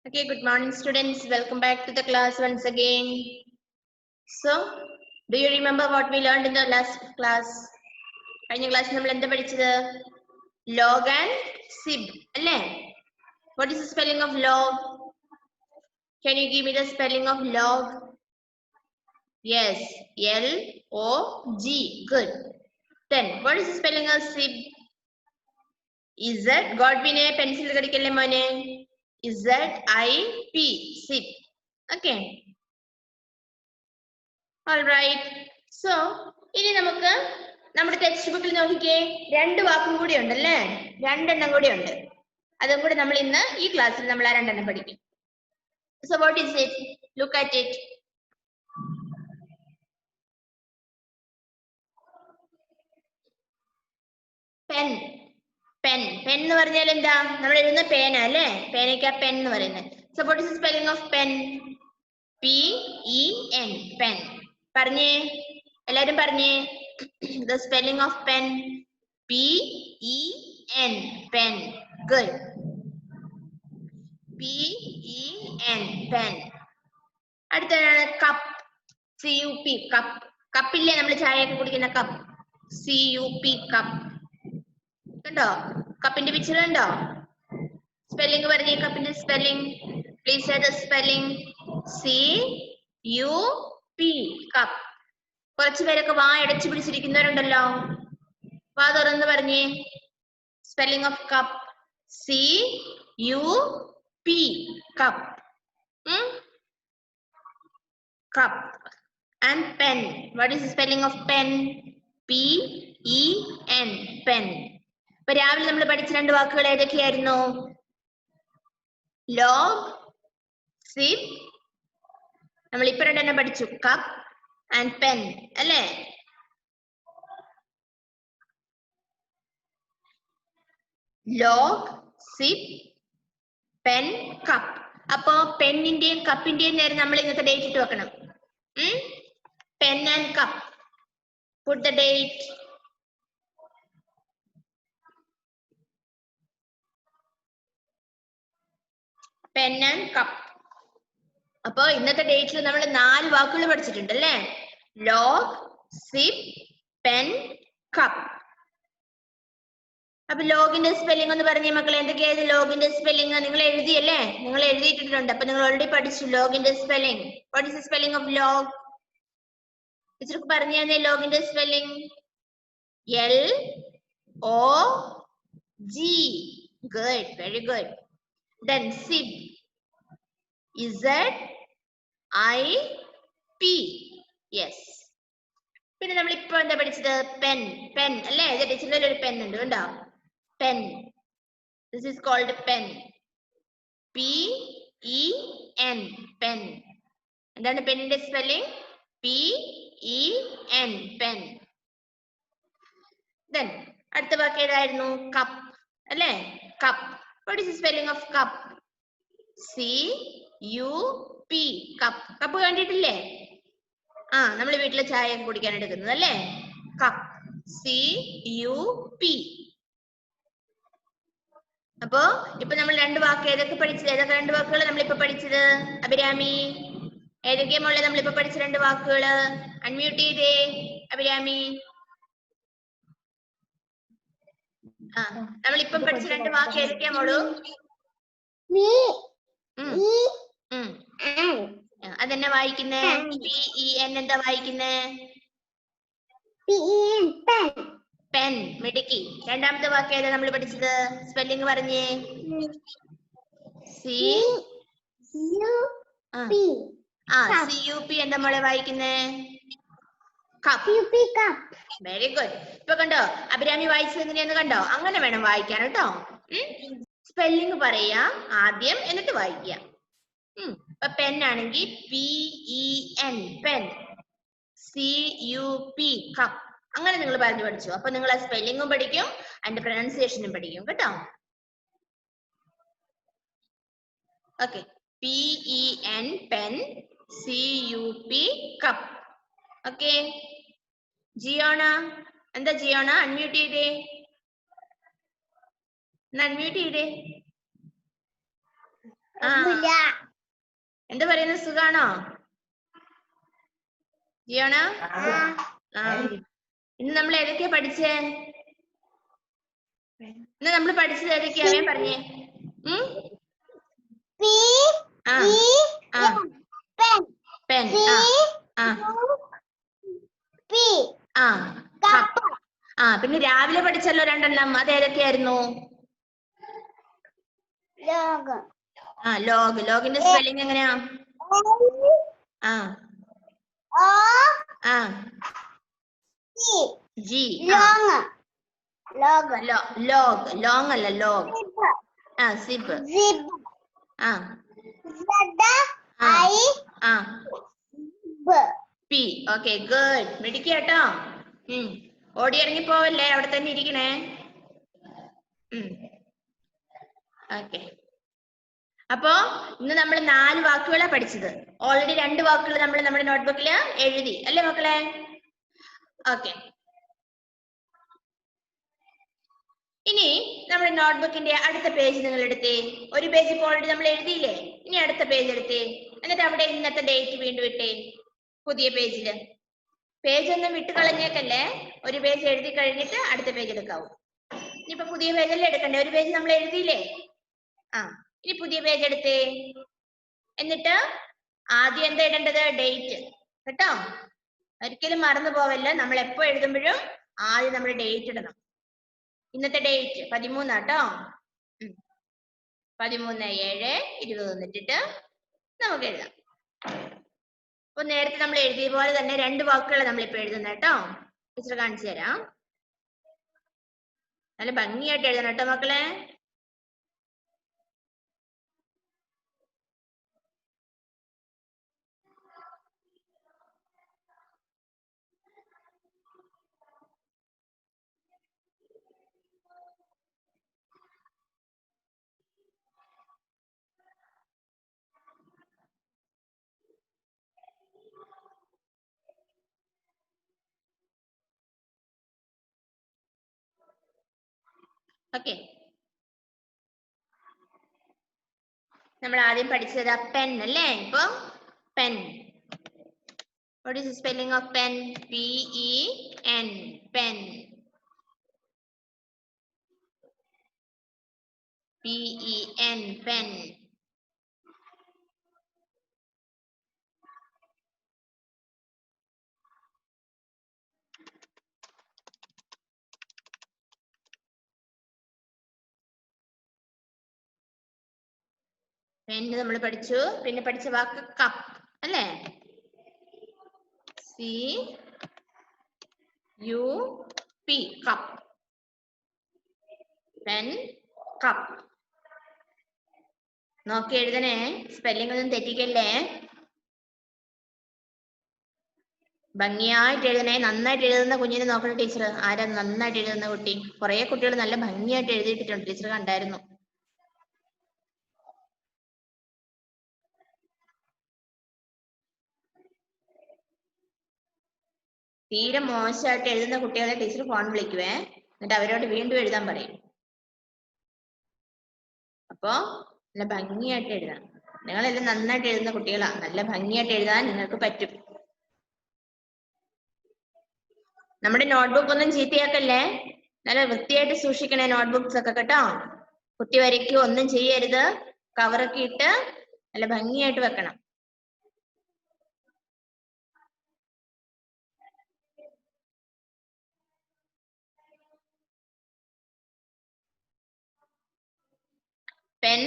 Okay, good morning students. Welcome back to the class once again. So, do you remember what we learned in the last class? കഴിഞ്ഞ class നമ്മൾ എന്താ പഠിച്ചത്? Log and sib, അല്ലേ? What is the spelling of log? Can you give me the spelling of log? Yes, L-O-G. Good. Then, what is the spelling of sib? Z. Godwin pencil കടിക്കല്ലേ മോനെ? Z-I-P. Sib. Okay. All right. So, ഇനി നമുക്ക് നമ്മുടെ text ബുക്കിൽ നോക്കിക്കേ, രണ്ട് വാക്കും കൂടി ഉണ്ടല്ലേ, രണ്ടെണ്ണം കൂടി ഉണ്ട്. അതും കൂടി നമ്മൾ ഇന്ന് ഈ ക്ലാസ്സിൽ നമ്മൾ ആ രണ്ടെണ്ണം പഠിക്കും. So what is it? Look at it. Pen. Pen. Pen എന്ന് പറഞ്ഞാൽ എന്താ? നമ്മൾ എഴുതുന്ന പേന അല്ലേ? പേനയ്ക്ക് പെൻ എന്ന് പറയുന്നത്. So what is the spelling of pen? P-E-N. Pen. പറഞ്ഞേ, എല്ലാരും പറഞ്ഞേ. The spelling of pen. P-E-N. Pen. Good. P-E-N. Pen. അടുത്തതാണ് കപ്പ്. C-U-P. കപ്പ്. കപ്പില്ലേ നമ്മൾ ചായയൊക്കെ കുടിക്കുന്ന കപ്പ്. C-U-P. കപ്പ്. കണ്ടോ? കപ്പിന്റെ പിക്ചർ കണ്ടോ? സ്പെല്ലിംഗ് പറഞ്ഞേ, കപ്പിന്റെ spelling. Please say the spelling. C-U-P. Cup. കുറച്ചു പേരൊക്കെ വാ അടച്ചു പിടിച്ചിരിക്കുന്നവരുണ്ടല്ലോ. വാ തുറന്ന് പറഞ്ഞേ. Spelling of cup. C-U-P. Cup. Cup. And pen. What is the spelling of pen? P-E-N. Pen. ഇപ്പൊ രാവിലെ നമ്മൾ പഠിച്ച രണ്ട് വാക്കുകൾ ഏതൊക്കെയായിരുന്നു? Log, sib. നമ്മൾ ഇപ്പൊ രണ്ടെണ്ണം പഠിച്ചു, കപ്പ് ആൻഡ് പെൻ അല്ലേ? Log, zip, pen, cup. അപ്പൊ പെന്നിന്റെയും കപ്പിന്റെയും നേരെ നമ്മൾ ഇന്നത്തെ ഡേറ്റ് ഇട്ട് വെക്കണം. Pen and cup. Put the date. Pen and cup. അപ്പൊ ഇന്നത്തെ ഡേറ്റിൽ നമ്മൾ 4 വാക്കുകൾ പഠിച്ചിട്ടുണ്ട് അല്ലേ? Log, zip, pen, cup. അപ്പൊ ലോഗിന്റെ സ്പെല്ലിംഗ് ഒന്ന് പറഞ്ഞേ മക്കളെ, എന്തൊക്കെയായിരുന്നു ലോഗിന്റെ സ്പെല്ലിംഗ്? നിങ്ങൾ എഴുതിയല്ലേ? നിങ്ങൾ എഴുതിയിട്ടുണ്ട്. അപ്പൊ നിങ്ങൾ ഓൾറെഡി പഠിച്ചു ലോഗിന്റെ spelling. What is the spelling of log? ടീച്ചർക്ക് പറഞ്ഞു തന്നെ ലോഗിന്റെ spelling. L-O-G. Good, very good. Then sib. Z-I-P. Yes. പിന്നെ നമ്മൾ ഇപ്പൊ എന്താ പഠിച്ചത്? പെൻ. പെൻ അല്ലേ? ടീച്ചറിന്റെ ഒരു പെൻ ഉണ്ട് കണ്ടോ? Pen. This is called pen. P-E-N. Pen. എന്താണ് പെന്നിന്റെ സ്പെല്ലിംഗ്? P-E-N. Pen. Then അടുത്ത വാക്ക് ഏതായിരുന്നു? കപ്പ് അല്ലേ? Cup. What is the spelling of cup? C-U-P. Cup. Cup കണ്ടിട്ടില്ലേ? നമ്മൾ വീട്ടിലെ ചായ കുടിക്കാൻ എടുക്കുന്നത് അല്ലേ? കപ്പ്. C-U-P. അപ്പോ ഇപ്പൊ നമ്മൾ രണ്ട് വാക്ക് ഏതൊക്കെ പഠിച്ചത്? ഏതൊക്കെ രണ്ട് വാക്കുകൾ നമ്മളിപ്പോ പഠിച്ചത്? അഭിരാമി, ഏതൊക്കെയാ മോളെ നമ്മളിപ്പോ പഠിച്ച രണ്ട് വാക്കുകള്? അൺമ്യൂട്ട് ചെയ്തേ അഭിരാമി. നമ്മളിപ്പം പഠിച്ച രണ്ട് വാക്ക് ഏതൊക്കെയാ മോളു? അതെന്നെ വായിക്കുന്നേ? P-E-N. എന്താ വായിക്കുന്നേ? പെൻ. മിടുക്കി. രണ്ടാമത്തെ വാക്ക് ഏതാ നമ്മൾ പഠിച്ചത്? സ്പെല്ലിംഗ് പറഞ്ഞേ. C-U-P. എന്താ മോളെ വായിക്കുന്നേ? കപ്പ്. Very good. ഇപ്പൊ കണ്ടോ അഭിരാമി വായിച്ചത് എങ്ങനെയാന്ന് കണ്ടോ? അങ്ങനെ വേണം വായിക്കാൻ കേട്ടോ. സ്പെല്ലിംഗ് പറയാ ആദ്യം, എന്നിട്ട് വായിക്കാം. ഇപ്പൊ പെൻ ആണെങ്കിൽ P-E-N. പെൻ. C-U-P. കപ്പ്. അങ്ങനെ നിങ്ങൾ പറഞ്ഞു പഠിച്ചു. അപ്പൊ നിങ്ങൾ ആ സ്പെല്ലിംഗും പഠിക്കും, അതിന്റെ പ്രൊനൗൺസിയേഷനും പഠിക്കും കേട്ടോ. Okay. P-E-N. Pen. C-U-P. Cup. Okay. Jiona, എന്താ ജിയോണ? അൺമ്യൂട്ട് ചെയ്തേ. അൺമ്യൂട്ട് ചെയ്തേ. എന്താ പറയുന്നത്? സുഖാണോ? ജിയോണ? ഇന്ന് നമ്മൾ ഏതൊക്കെയാ പഠിച്ചേ? ഇന്ന് നമ്മൾ പഠിച്ചത് ഏതൊക്കെയാ? അവൻ പറഞ്ഞേ. പെൻ. പിന്നെ രാവിലെ പഠിച്ചല്ലോ രണ്ടെണ്ണം. അത് ഏതൊക്കെയായിരുന്നു? ലോഗ്. ലോഗിന്റെ സ്പെല്ലിംഗ് എങ്ങനെയാ? ജി. ലോഗ്. ലോങ് അല്ല, log. Zip. P. Okay, good. മിടുക്കി കേട്ടോ. ഓടി ഇറങ്ങി പോവല്ലേ, അവിടെ തന്നെ ഇരിക്കണേ. ഓക്കെ. അപ്പോ ഇന്ന് നമ്മൾ 4 വാക്കുകളാണ് പഠിച്ചത്. ഓൾറെഡി 2 വാക്കുകൾ നമ്മൾ നമ്മുടെ നോട്ട്ബുക്കിൽ എഴുതി അല്ലേ മക്കളെ? ഓക്കെ. ഇനി നമ്മുടെ നോട്ട്ബുക്കിന്റെ അടുത്ത പേജ് നിങ്ങൾ എടുത്തേ. ഒരു പേജ് ഇപ്പോൾ ഓൾറെഡി നമ്മൾ എഴുതിയില്ലേ? ഇനി അടുത്ത പേജ് എടുത്തേ. എന്നിട്ട് അവിടെ ഇന്നത്തെ ഡേറ്റ് വീണ്ടും ഇട്ടേ. പുതിയ പേജില് പേജ് ഒന്നും വിട്ട് കളഞ്ഞേക്കല്ലേ. ഒരു പേജ് എഴുതി കഴിഞ്ഞിട്ട് അടുത്ത പേജ് എടുക്കാവൂ. ഇനിയിപ്പോ പുതിയ പേജല്ലേ എടുക്കണ്ടേ? ഒരു പേജ് നമ്മൾ എഴുതിയില്ലേ? ഇനി പുതിയ പേജ് എടുത്തേ. എന്നിട്ട് ആദ്യം എന്താ ഇടേണ്ടത്? ഡേറ്റ് കേട്ടോ. ഒരിക്കലും മറന്നു പോവല്ല. നമ്മൾ എപ്പോ എഴുതുമ്പോഴും ആദ്യം നമ്മൾ ഡേറ്റ് ഇടണം. ഇന്നത്തെ ഡേറ്റ് 13 കേട്ടോ. 13/7/20 എന്നിട്ടിട്ട് നമുക്ക് എഴുതാം. അപ്പൊ നേരത്തെ നമ്മൾ എഴുതിയ പോലെ തന്നെ 2 വാക്കുകൾ നമ്മളിപ്പോ എഴുതുന്നത് കേട്ടോ. ടീച്ചർ കാണിച്ചു തരാം. നല്ല ഭംഗിയായിട്ട് എഴുതണം കേട്ടോ മക്കളെ. ഓക്കെ. നമ്മൾ ആദ്യം പഠിച്ചത് പെൻ അല്ലേ? ഇപ്പൊ pen. What is the spelling of pen? P-E-N. Pen. P-E-N. Pen. Pen നമ്മൾ പഠിച്ചു. പിന്നെ പഠിച്ച വാക്ക് കപ്പ് അല്ലേ? C-U-P. കപ്പ്. Pen, cup. നോക്കി എഴുതണേ. സ്പെല്ലിംഗ് ഒന്നും തെറ്റിക്കല്ലേ. ഭംഗിയായിട്ട് എഴുതണേ. നന്നായിട്ട് എഴുതുന്ന കുഞ്ഞിനെ നോക്കണം ടീച്ചർ. ആരാ നന്നായിട്ട് എഴുതുന്ന കുട്ടി? കുറെ കുട്ടികൾ നല്ല ഭംഗിയായിട്ട് എഴുതിയിട്ടുണ്ട്. ടീച്ചർ കണ്ടായിരുന്നു. തീരെ മോശമായിട്ട് എഴുതുന്ന കുട്ടികളെ ടീച്ചർ ഫോൺ വിളിക്കുവേ. എന്നിട്ട് അവരോട് വീണ്ടും എഴുതാൻ പറയും. അപ്പോ നല്ല ഭംഗിയായിട്ട് എഴുതാം. നിങ്ങളെല്ലാം നന്നായിട്ട് എഴുതുന്ന കുട്ടികളാ. നല്ല ഭംഗിയായിട്ട് എഴുതാൻ നിങ്ങൾക്ക് പറ്റും. നമ്മുടെ നോട്ട്ബുക്ക് ഒന്നും ചീത്തയാക്കല്ലേ. നല്ല വൃത്തിയായിട്ട് സൂക്ഷിക്കണേ നോട്ട്ബുക്സ് ഒക്കെ കേട്ടോ. കുത്തി വരയ്ക്കോ ഒന്നും ചെയ്യരുത്. കവറൊക്കെ ഇട്ട് നല്ല ഭംഗിയായിട്ട് വെക്കണം. Pen,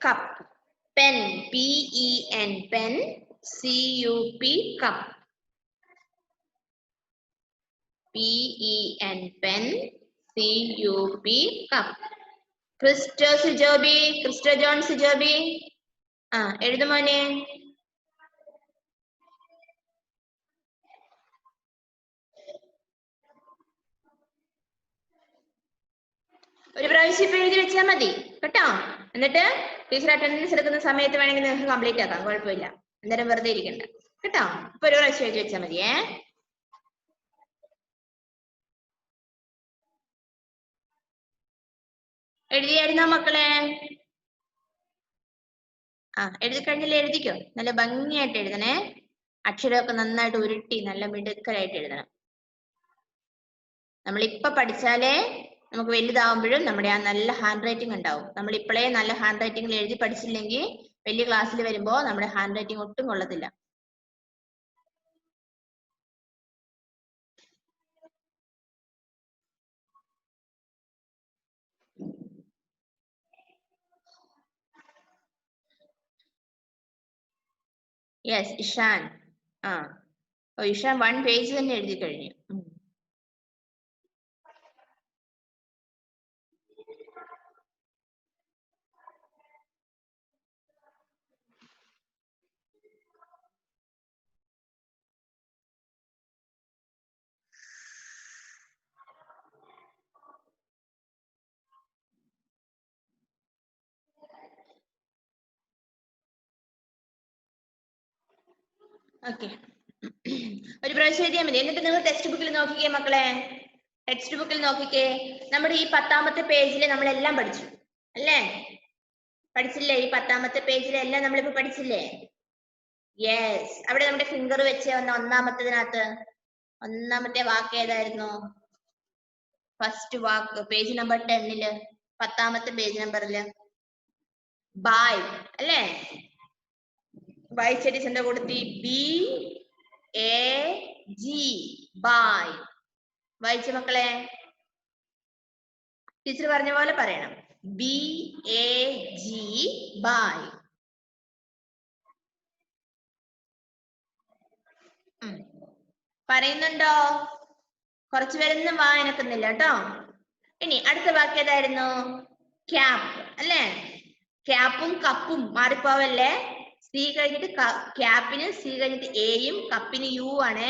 cup. Pen, P-E-N. Pen, C-U-P. Cup. P-E-N. Pen, C-U-P. Cup. Christo Sijoby. Christo John Sijoby. എഴുതുമോനെ. ഒരു പ്രാവശ്യം ഇപ്പൊ എഴുതി വെച്ചാൽ മതി കേട്ടോ. എന്നിട്ട് ടീച്ചർ അറ്റൻഡൻസ് എടുക്കുന്ന സമയത്ത് വേണമെങ്കിൽ നിങ്ങൾക്ക് കംപ്ലീറ്റ് ആക്കാം. കുഴപ്പമില്ല. അന്നേരം വെറുതെ ഇരിക്കണ്ട കേട്ടോ. ഇപ്പൊ ഒരു പ്രാവശ്യം എഴുതി വെച്ചാൽ മതിയേ. എഴുതിയായിരുന്നോ മക്കളെ? എഴുതി കഴിഞ്ഞാൽ എഴുതിക്കോ, നല്ല ഭംഗിയായിട്ട് എഴുതണേ. അക്ഷരമൊക്കെ നന്നായിട്ട് ഉരുട്ടി നല്ല മിടുക്കരായിട്ട് എഴുതണം. നമ്മളിപ്പൊ പഠിച്ചാലേ നമുക്ക് വലുതാവുമ്പോഴും നമ്മുടെ ആ നല്ല ഹാൻഡ് റൈറ്റിംഗ് ഉണ്ടാവും. നമ്മൾ ഇപ്പോഴേ നല്ല ഹാൻഡ് റൈറ്റിംഗിൽ എഴുതി പഠിച്ചില്ലെങ്കിൽ വലിയ ക്ലാസ്സിൽ വരുമ്പോ നമ്മുടെ ഹാൻഡ് റൈറ്റിംഗ് ഒട്ടും കൊള്ളത്തില്ല. യെസ് ഇഷാൻ. ഇഷാൻ 1 പേജ് തന്നെ എഴുതി കഴിഞ്ഞു. ഓക്കെ, ഒരു പ്രാവശ്യം എഴുതിയാൽ മതി. എന്നിട്ട് നിങ്ങൾ ടെക്സ്റ്റ് ബുക്കിൽ നോക്കിക്കേ മക്കളെ, ടെക്സ്റ്റ് ബുക്കിൽ നോക്കിക്കേ. നമ്മുടെ ഈ 10ാമത്തെ പേജിൽ നമ്മളെല്ലാം പഠിച്ചു അല്ലേ? പഠിച്ചില്ലേ? ഈ 10ാമത്തെ പേജിലെല്ലാം നമ്മളിപ്പോ പഠിച്ചില്ലേ? യെസ്. അവിടെ നമ്മുടെ ഫിംഗർ വെച്ച് വന്ന ഒന്നാമത്തതിനകത്ത് ഒന്നാമത്തെ വാക്ക് ഏതായിരുന്നു? ഫസ്റ്റ് വാക്ക് പേജ് നമ്പർ 10 10ാമത്തെ പേജ് നമ്പറില് ബൈ അല്ലേ? ബൈ ചെടിച്ചെന്താ കൊടുത്തി? BAG ബൈ. വായിച്ച മക്കളെ, ടീച്ചർ പറഞ്ഞ പോലെ പറയണം. BAG ബൈ. പറയുന്നുണ്ടോ? കുറച്ചു പേരൊന്നും വായനക്കുന്നില്ല കേട്ടോ. ഇനി അടുത്ത വാക്ക് ഏതായിരുന്നു? ക്യാപ്പ് അല്ലേ? ക്യാപ്പും കപ്പും മാറിപ്പോവല്ലേ? സി കഴിഞ്ഞിട്ട് ക്യാപ്പിന് സി കഴിഞ്ഞിട്ട് എയും കപ്പിന് യു ആണ്.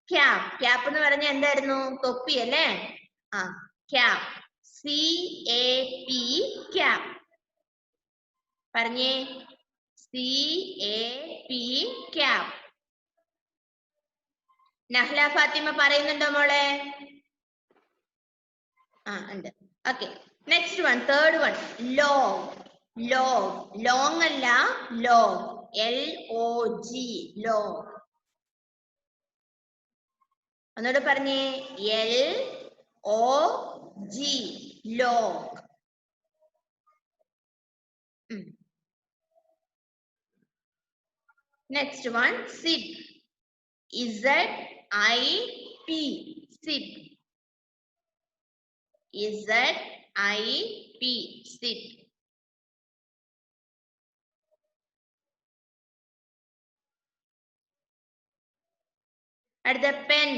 ക്യാപ്പ്. ക്യാപ്പ് എന്ന് പറഞ്ഞ എന്തായിരുന്നു? തൊപ്പി അല്ലേ? ക്യാപ്പ്. CAP cap. പറഞ്ഞേ, CAP ക്യാപ്പ്. നഹ്ല ഫാത്തിമ പറയുന്നുണ്ടോ മോളെ? ഉണ്ട്. Okay, next one, third one, log. Log. Long അല്ല, ലോഗ്. LOG log. ഒന്നുകൂടെ പറഞ്ഞേ, LOG log. Next one, Sid. ZIP Sid. ZIP Sid. അടുത്ത പെൻ.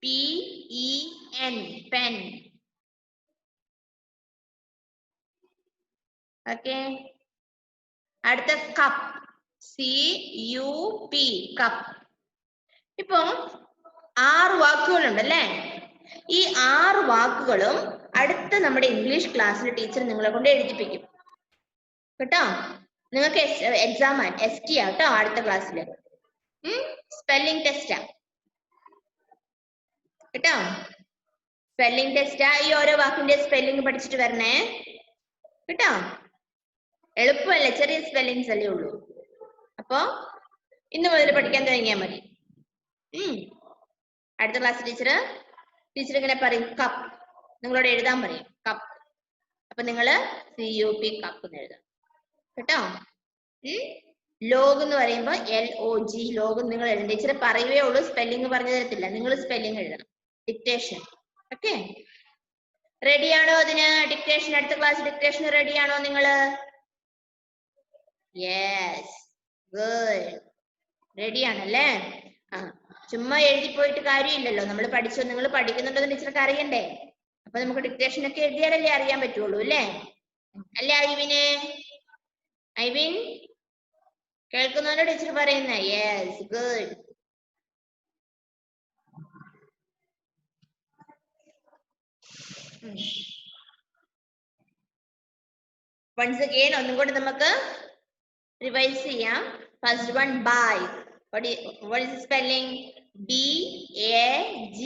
PEN pen. ഓക്കെ. അടുത്ത കപ്പ്. CUP cup. ഇപ്പൊ 6 വാക്കുകളുണ്ടല്ലേ? ഈ 6 വാക്കുകളും അടുത്ത നമ്മുടെ ഇംഗ്ലീഷ് ക്ലാസ്സിൽ ടീച്ചർ നിങ്ങളെ കൊണ്ട് എഴുതിപ്പിക്കും കേട്ടോ. നിങ്ങൾക്ക് എക്സാം ST കേട്ടോ അടുത്ത ക്ലാസ്സിൽ. സ്പെല്ലിംഗ് ടെസ്റ്റാ കേട്ടോ. സ്പെല്ലിംഗ് ടെസ്റ്റാ. ഈ ഓരോ വാക്കിന്റെ സ്പെല്ലിംഗ് പഠിച്ചിട്ട് വരണേ കേട്ടോ. എളുപ്പമല്ലേ, ചെറിയ സ്പെല്ലിങ്സ് അല്ലേ ഉള്ളൂ. അപ്പൊ ഇന്ന് മുതൽ പഠിക്കാൻ തുടങ്ങിയാൽ മതി. അടുത്ത ക്ലാസ് ടീച്ചർ ഇങ്ങനെ പറയും, കപ്പ്. നിങ്ങളോട് എഴുതാൻ പറയും, കപ്പ്. അപ്പൊ നിങ്ങള് CUP കപ്പ് എന്ന് എഴുതാം കേട്ടോ. ലോഗ് എന്ന് പറയുമ്പോ LOG ലോഗ് നിങ്ങൾ എഴുതണം. ടീച്ചർ പറയുവേ ഉള്ളൂ, സ്പെല്ലിംഗ് പറഞ്ഞു തരത്തില്ല. നിങ്ങൾ സ്പെല്ലിംഗ് എഴുതണം. ഡിക്റ്റേഷൻ. ഓക്കെ, റെഡിയാണോ അതിന്? ഡിക്റ്റേഷൻ, അടുത്ത ക്ലാസ് ഡിക്റ്റേഷൻ റെഡിയാണോ നിങ്ങള്? Yes, good. റെഡിയാണല്ലേ? ചുമ്മാ എഴുതി പോയിട്ട് കാര്യമില്ലല്ലോ. നമ്മൾ പഠിച്ചോ, നിങ്ങൾ പഠിക്കുന്നുണ്ടെന്ന് ടീച്ചർക്ക് അറിയണ്ടേ? അപ്പൊ നമുക്ക് ഡിക്റ്റേഷൻ ഒക്കെ എഴുതിയാലല്ലേ അറിയാൻ പറ്റുള്ളൂ അല്ലേ? അല്ലേ ഐവിന്? ഐവിൻ കേൾക്കുന്നോണ്ടോ ടീച്ചർ പറയുന്ന? Yes, good. വൺസ് അഗൈൻ ഒന്നും കൂടി നമുക്ക് റിവൈസ് ചെയ്യാം. ഫസ്റ്റ് വൺ, ബൈ. What is the spelling? BAG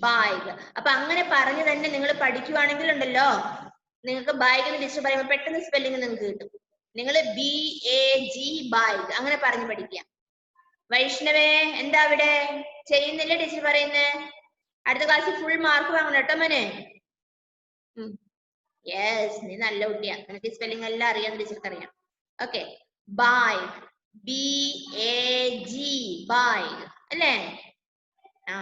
bag. അപ്പൊ അങ്ങനെ പറഞ്ഞു തന്നെ നിങ്ങൾ പഠിക്കുവാണെങ്കിൽ ഉണ്ടല്ലോ, നിങ്ങൾക്ക് ബാഗ് എന്ന് ടീച്ചർ പറയുമ്പോൾ പെട്ടെന്ന് സ്പെല്ലിംഗ് നിങ്ങൾക്ക് കിട്ടും നിങ്ങൾ BAG ബാഗ് അങ്ങനെ പറഞ്ഞു പഠിക്കുക. വൈഷ്ണവേ എന്താ അവിടെ ചെയ്യുന്നില്ല ടീച്ചർ പറയുന്നേ? അടുത്ത ക്ലാസ്സിൽ ഫുൾ മാർക്ക് വാങ്ങണം കേട്ടോ മോനെ. യെസ്, നീ നല്ല കുട്ടിയാ, നിനക്ക് സ്പെല്ലിംഗ് എല്ലാം അറിയാം, ടീച്ചർക്ക് അറിയാം. ഓക്കെ, ബായ്, BAG ബായ് അല്ലേ? ആ,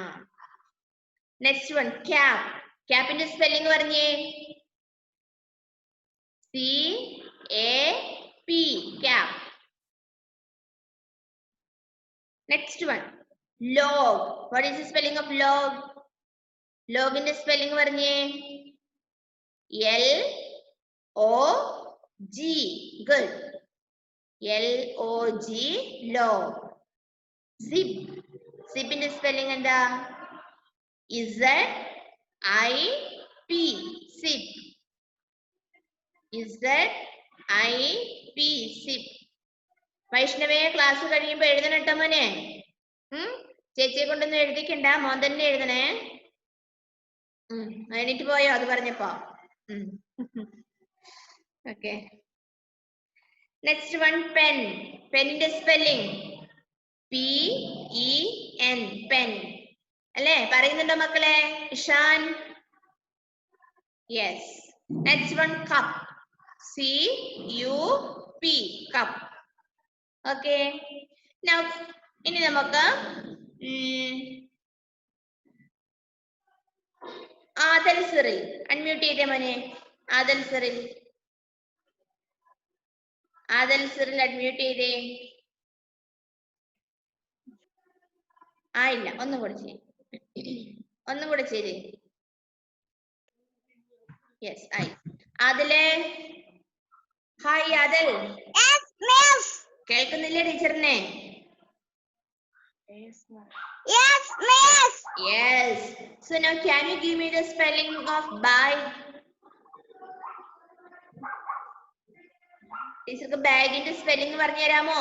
നെക്സ്റ്റ് വൺ ക്യാപ്. ക്യാപ്പിന്റെ സ്പെല്ലിംഗ് പറഞ്ഞേ. CAP cap. Next one, log. What is the spelling of log? Log in the spelling varnye. LOG. Good. LOG, log. Zip. Zip in the spelling and ZIP. Zip. ZIP. Zip. വൈഷ്ണവേ class കഴിയുമ്പോ എഴുതണം കേട്ടോ മോനെ. ചേച്ചിയെ കൊണ്ടൊന്നും എഴുതിക്കണ്ട, മോൻ തന്നെ എഴുതണേ. എണീറ്റ് പോയോ അത് പറഞ്ഞപ്പോ? Okay, next one pen. പെന്നിന്റെ സ്പെല്ലിംഗ് PEN പെൻ അല്ലേ? പറയുന്നുണ്ടോ മക്കളെ? Ishan? Yes. Next one cup. CUP cup. Okay, ഇനി നമുക്ക് ആദൽ സിറിൽ അൺമ്യൂട്ട് ചെയ്തേ മോനെ. ആദൽ സിറിൽ, ആദൽ സിറിൽ അൺമ്യൂട്ട് ചെയ്തേ. ആയില്ല, ഒന്നും കൂടെ ചെയ്യേ, ഒന്നും കൂടെ ചെയ്തേ. യെസ്, ആയി. ആദലേ, ഹായ് ആദൽ. കേൾക്കുന്നില്ലേ ടീച്ചറിനെ? Yes, miss. Yes. So now can you give me the spelling of bag? ടീച്ചർക്ക് ബാഗിന്റെ സ്പെല്ലിംഗ് പറഞ്ഞു തരാമോ?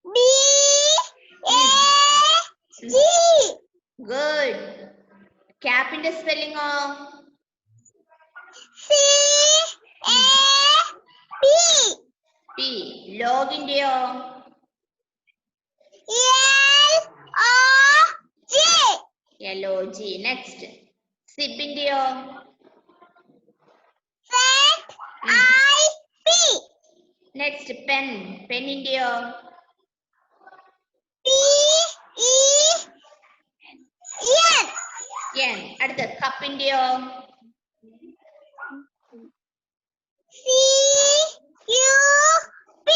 BAG. Good. ക്യാപ്പിന്റെ സ്പെല്ലിംഗോ? CAP. P. ലോഗിന്റെയോ? LOG. നെക്സ്റ്റ് സിബിന്റെയോ? ZIP. Next pen. പെന്നിന്റെയോ? PEN. അടുത്ത കപ്പിന്റെയോ? CUP.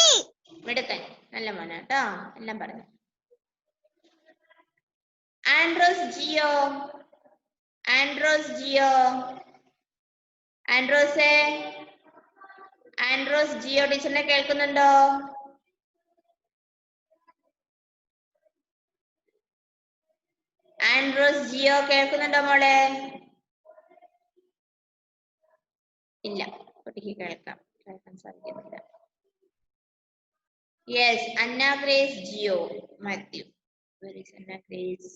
മിടുക്കൻ, നല്ല മോന കേട്ടോ, എല്ലാം പറഞ്ഞു. ആൻഡ്രോസ് ജിയോ. ആൻഡ്രോസ് ജിയോ. ആൻഡ്രോസേ, ആൻഡ്രോസ് ജിയോ ടീച്ചറിനെ കേൾക്കുന്നുണ്ടോ? ആൻഡ്രോസ് ജിയോ കേൾക്കുന്നുണ്ടോ മോളെ? ഇല്ല, കുട്ടിക്ക് കേൾക്കാൻ സാധിക്കുന്നില്ല. Yes, Anna grace Jio Mathew. Where is Anna Grace?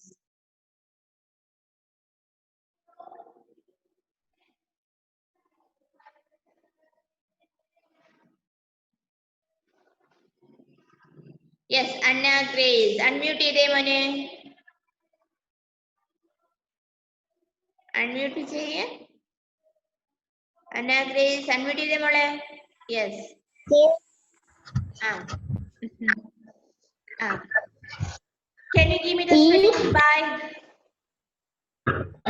Yes, Anna Grace. Unmute ചെയ്തേ മോനെ. Unmute ചെയ്യേ. Anna Grace, unmute ചെയ്തേ മോളെ. Yes. Can you give me the spelling of bag?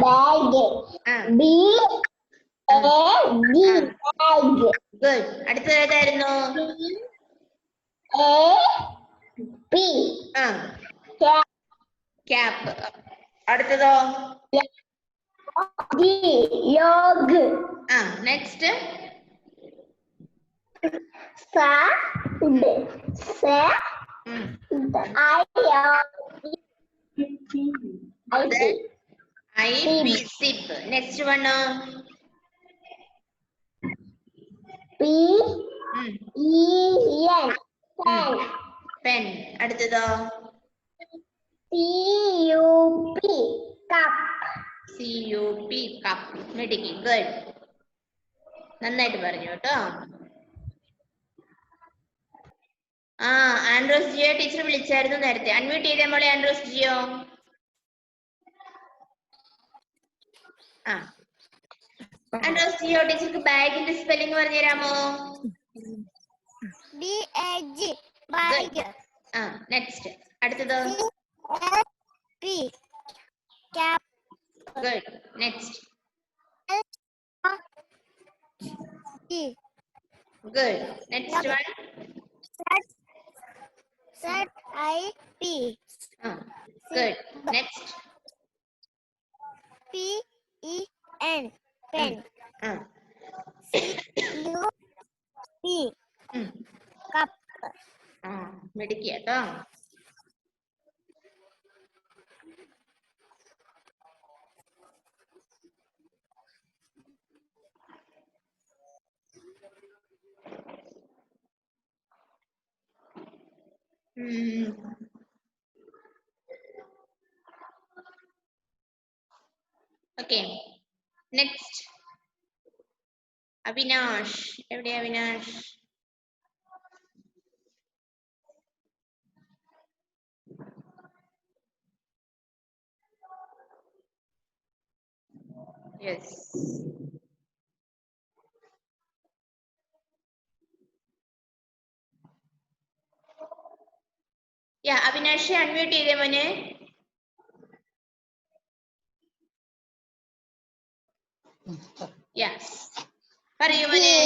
Bag. BAG. Bag. Good. അടുത്തത് ഏതായിരുന്നു? CAP. Cap. അടുത്തതോ? Log. Next. IP. Sip. Next one. PEN. Pen. Pen. അടുത്തതോ? CUP. Cup. CUP. Cup. മിടുക്കി. Good. നന്നായിട്ട് പറഞ്ഞു കേട്ടോ. ആ Andros Jio teacher വിളിച്ചായിരുന്നു നേരത്തെ. അൺമ്യൂട്ട് ചെയ്തേ മോളെ ആൻഡ്രോസ് ജിയോ. ആ ആൻഡ്രോസ് ജിയോ ടീച്ചർക്ക് ബാഗിന്റെ സ്പെല്ലിംഗ് പറഞ്ഞു തരാമോ? BAG Good. bag. നെക്സ്റ്റ് അടുത്തത്. CAP cap. Good. Next. T. Good. Next one. ZIP. Good. Next. PEN pen. CUP cup. മിടുക്കി കേട്ടോ. Okay. Next. അവിനാഷ്. എവിടെയാ Avinash? Yes. Yeah, Avinash unmute ചെയ്തേ മോനെ. Yes. പറയൂ മോനെ.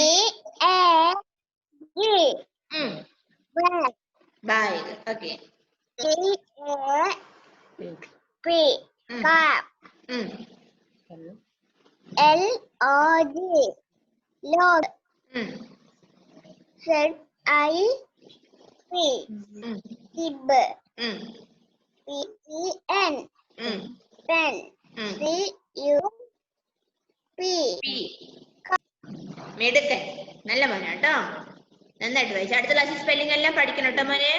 Bag. Okay. P cap. LOG log. ZIP kib. PEN pen. CUP മിടുക്കൻ. നല്ല മോനെ കേട്ടോ. നന്നായിട്ട് വായിച്ചു. അടുത്ത ക്ലാസ്സിൽ സ്പെല്ലിംഗ് എല്ലാം പഠിക്കണം കേട്ടോ മോനെ.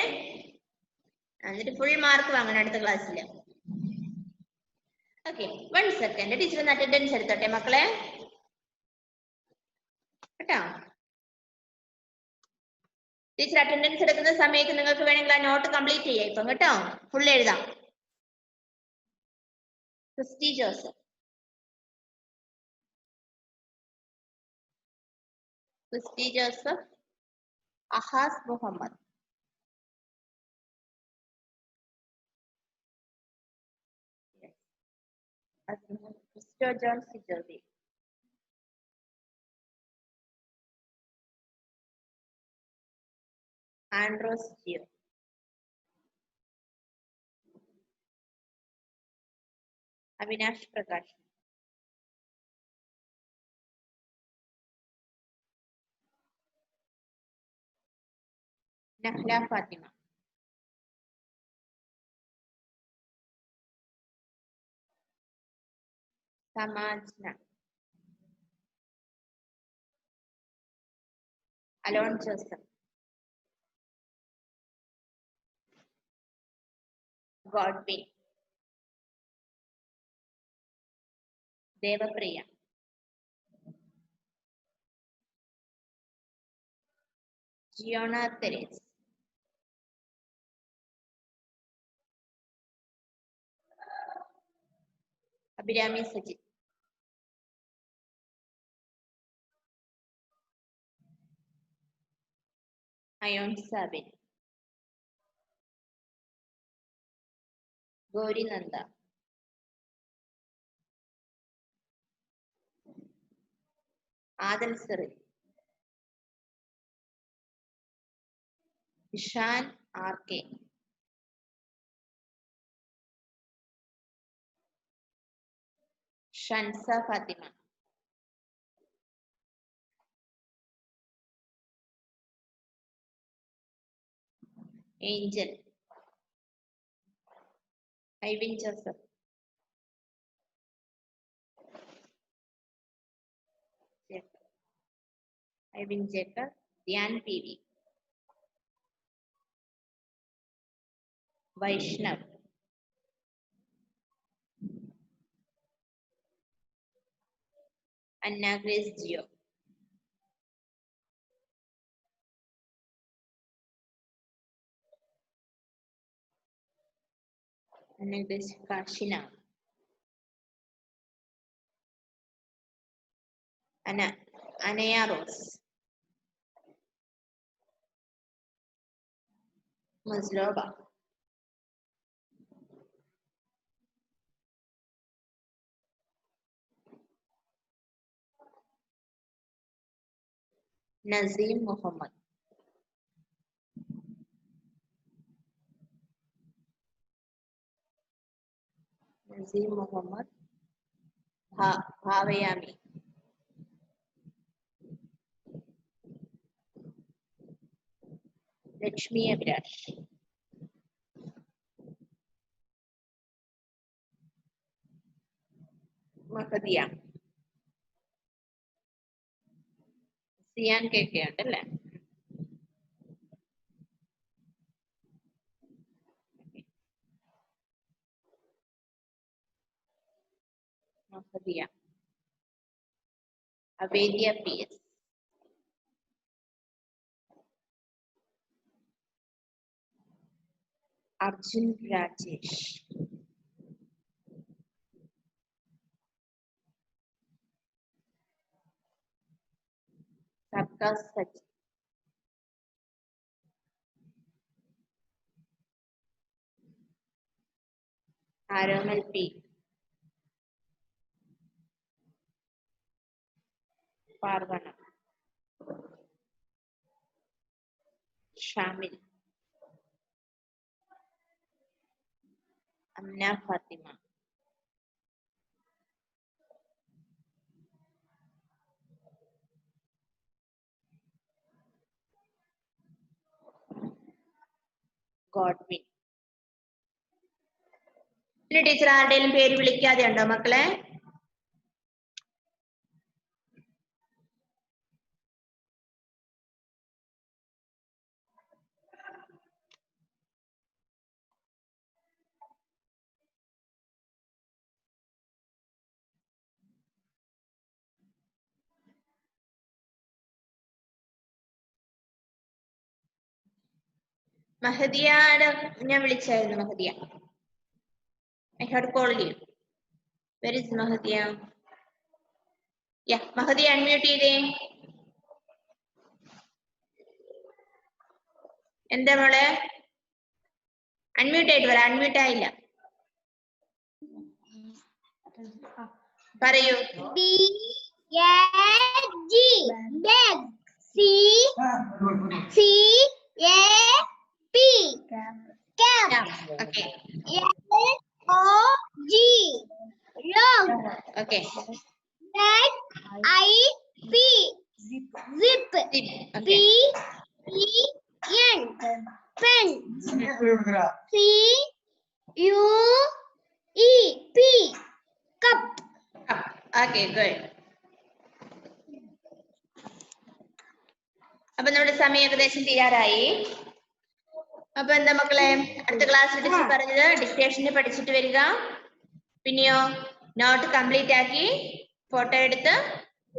എന്നിട്ട് ഫുൾ മാർക്ക് വാങ്ങണം അടുത്ത ക്ലാസ്സിൽ. Okay 1 second. ടീച്ചർ ഒന്ന് അറ്റൻഡൻസ് എടുത്തോട്ടെ മക്കളെ കേട്ടോ. ടീച്ചർ അറ്റൻഡൻസ് എടുക്കുന്ന സമയത്ത് നിങ്ങൾക്ക് വേണമെങ്കിൽ ആ നോട്ട് കംപ്ലീറ്റ് ചെയ്യാം ഇപ്പം കേട്ടോ. ഫുൾ എഴുതാം. Christy Joseph, Christy Joseph, Ahas Muhammad, Christo John Sijoby, Andros Jio, Avinash Prakash, Nahla Fathima, Samajna, Alon Joseph, Godwin, Devapriya, Jiona Theres, Abhirami Sajith, Ayon Sabin, Gauri Nanda, Adal Serin, Ishan R K, Shansa Fathima, Angel, Ivin Joseph, Ivin Jacob, Dhyan P V, Vaishnav, Anna grace Jio, Kashina. Anaya Rose. Masloba. Naseem Muhammad. Naseem Muhammad Bhavayami. Lakshmi Abhilash. Mahadiya. Siyan KK ഉണ്ടല്ലേ? മഹദിയ. അവേദ്യ PS. അർജുൻ രാജേഷ്. സർക്കാസ് സജി. ആരോമൽ P. പാർവണ. ഷാമിൽ. അംന ഫാത്തിമ. ഗോഡ്വിൻ. പിന്നെ ടീച്ചർ ആരുടെയും പേര് വിളിക്കാതെ ഉണ്ടോ മക്കളെ? മഹദിയയുടെ ഞാൻ വിളിച്ചായിരുന്നു. മഹദിയ. I had called you. Where is Mahadiya? Yeah, Mahadiya unmute ചെയ്തേ. എന്താ മോളെ? അൺമ്യൂട്ട് ആയിട്ട് പറ. അൺമ്യൂട്ട് ആയില്ല. പറയൂ. BAG bag. CAP cap. Okay. LOG log. Okay. ZIP zip. Okay. PEN pen. CUEP cup. Okay, good. അപ്പൊ നമ്മുടെ സമയം ഏകദേശം തീരാറായി. അപ്പൊ എന്താ മക്കളെ, അടുത്ത ക്ലാസ്സിൽ ടീച്ചർ പറഞ്ഞത് ഡിക്റ്റേഷന് പഠിച്ചിട്ട് വരിക. പിന്നെയോ നോട്ട് കംപ്ലീറ്റ് ആക്കി ഫോട്ടോ എടുത്ത്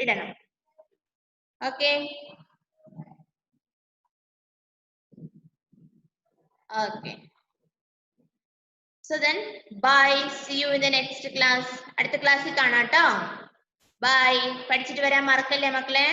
ഇടണം. Okay. Okay. So then, bye. See you in the next class. അടുത്ത ക്ലാസ്സിൽ കാണാം ട്ടോ. Bye. പഠിച്ചിട്ട് വരാൻ മറക്കല്ലേ മക്കളെ.